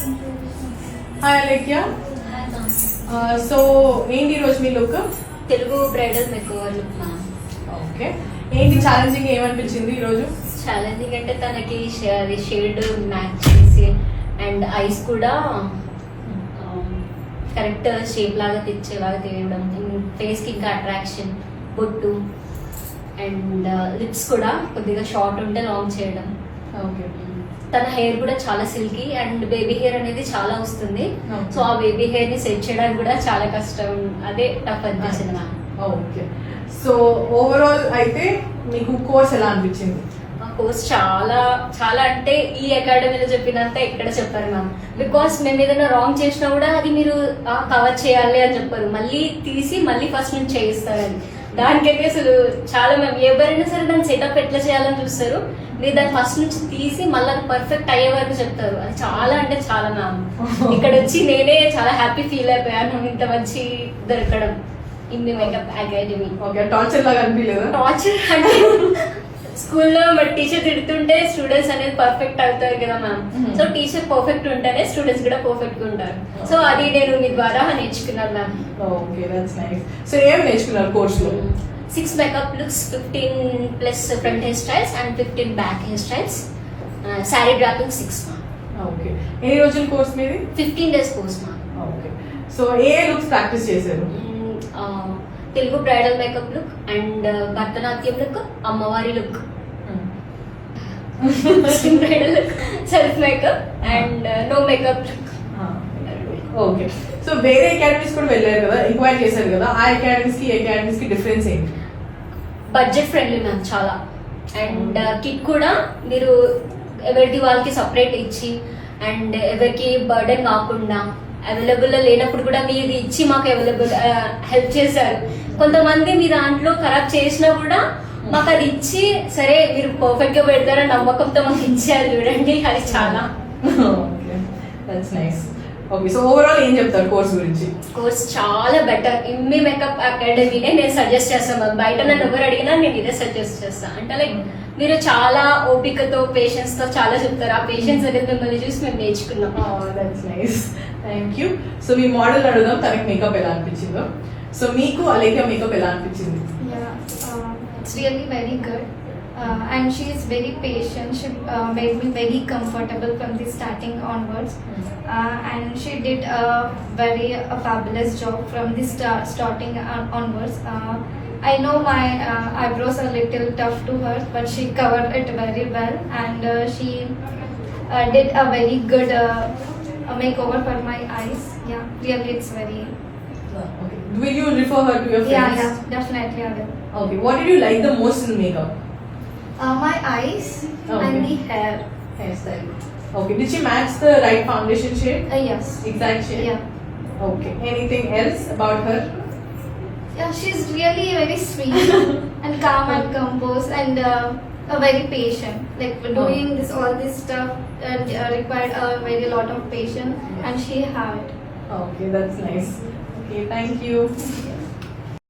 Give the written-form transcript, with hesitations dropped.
Hi Alekhya. So ఏంటి ఈరోజు మీ look? Telugu bridal makeover look ma'am. Okay, ఏంటి ఛాలెంజింగ్ ఏమనిపించింది ఈరోజు? ఛాలెంజింగ్ అంటే తనకి షేడ్ మ్యాచ్ చేసి అండ్ ఐస్ కూడా కరెక్ట్ షేప్ లాగా తెచ్చేలాగా తీయడం, ఫేస్ కి ఇంకా అట్రాక్షన్, బొట్టు అండ్ లిప్స్ కూడా కొద్దిగా షార్ట్ ఉంటే లాంగ్ చేయడం. ఓకే, తన హెయిర్ కూడా చాలా సిల్కీ అండ్ బేబీ హెయిర్ అనేది చాలా వస్తుంది. సో ఆ బేబీ హెయిర్ ని సెట్ చేయడానికి కూడా చాలా కష్టం, అదే టఫ్ అనిపించింది మ్యామ్. ఓకే, సో ఓవరాల్ అయితే మీకు కోర్స్ ఎలా అనిపించింది? మా కోర్స్ చాలా చాలా అంటే ఈ అకాడమీలో చెప్పినంత ఎక్కడ చెప్పారు మ్యామ్. బికాస్ మేము ఏదైనా రాంగ్ చేసినా కూడా అది మీరు కవర్ చేయాలి అని చెప్పారు, మళ్ళీ తీసి మళ్ళీ ఫస్ట్ నుంచి చేయిస్తారని. దానికైతే అసలు చాలా మ్యామ్, ఎవరైనా సరే దాన్ని సెటప్ ఎట్లా చేయాలని చూస్తారు, మీరు దాన్ని ఫస్ట్ నుంచి తీసి మళ్ళీ పర్ఫెక్ట్ అయ్యే వరకు చెప్తారు. అది చాలా అంటే చాలా మ్యామ్. ఇక్కడ వచ్చి నేనే చాలా హ్యాపీ ఫీల్ అయిపోయాను ఇంత మంచి దొరకడం ఇన్ని మేకప్ అకాడమీ. ఓకే, టార్చర్ లాగా అనిపించలేదా? టార్చర్ అంటే స్కూల్లో మరి టీచర్ తిడుతుంటే స్టూడెంట్స్ అనేది పర్ఫెక్ట్ అవుతారు కదా మ్యామ్. సో టీచర్ పర్ఫెక్ట్ ఉంటేనే స్టూడెంట్స్ కూడా పర్ఫెక్ట్ గా ఉంటారు. సో అది నేను మీ ద్వారా నేర్చుకున్నాను ma'am. Okay, that's nice. So ఏం నేర్చుకున్నారు కోర్స్ లో? 6 makeup looks, 15 plus front hair styles and 15 back hair styles, sari draping 6 ma'am. Okay, ఎన్ని రోజుల కోర్స్ మీది? 15 days course ma'am. Okay, so ఏ లుక్స్ ప్రాక్టీస్ చేశారు? Telugu bridal makeup look and Bharatanatyam look, అమ్మవారి look, bridal look, self makeup and no makeup look. Okay, so వేరే academies కూడా వెళ్ళారు కదా, ఎంక్వైరీ చేశారు కదా, ఆ అకాడమీస్ కి అకాడమీస్ కి డిఫరెన్స్ ఏంటి? బడ్జెట్ ఫ్రెండ్లీ మ్యామ్ చాలా. అండ్ కిట్ కూడా మీరు ఎవరిది వాళ్ళకి సపరేట్ ఇచ్చి అండ్ ఎవరికి బర్డెన్ కాకుండా అవైలబుల్ లేనప్పుడు కూడా మీరు ఇచ్చి మాకు అవైలబుల్ హెల్ప్ చేశారు. కొంతమంది మీ దాంట్లో ఖరాబ్ చేసినా కూడా మాకు అది ఇచ్చి సరే మీరు పర్ఫెక్ట్ గా పెడతారని నమ్మకంతో మాకు ఇచ్చారు చూడండి, అది చాలా. Okay, that's nice. Okay, so overall ఏం చెప్తారు కోర్స్ గురించి? కోర్స్ చాలా బెటర్. ఇమ్మి మేకప్ అకాడమీనే నేను సజెస్ట్ చేస్తాను మ్యామ్. బయట నన్ను ఎవరు అడిగినా నేను ఇదే సజెస్ట్ చేస్తాను. అంటే లైక్ మీరు చాలా ఓపికతో పేషెన్స్ తో చాలా చెప్తారు. ఆ పేషెన్స్ అనేది మిమ్మల్ని చూసి మేము నేర్చుకున్నాం. That's nice, thank you. So me model అడుగుదాం, తనకి మేకప్ ఎలా అనిపించిందో. సో మీకు అలేఖ్య మేకప్ ఎలా అనిపించింది? It's really very good. And she is very patient. She made me very comfortable from the starting onwards. And she did a very fabulous job from the starting onwards. I know my eyebrows are a little tough to her, but she covered it very well. And she did a very good makeover for my eyes. Yeah, really it's very... Okay. Will you refer her to your friends? Yeah, definitely I will. Okay, what did you like the most in makeup? My eyes Okay. and the hair. Hairstyle. Okay, did she match the right foundation shade? Yes. Exact shade? Yeah. Okay, anything else about her? Yeah, she's really very sweet and calm and composed and very patient. Like doing all this stuff required a very lot of patience, and she had it. Okay, that's nice. Okay, thank you.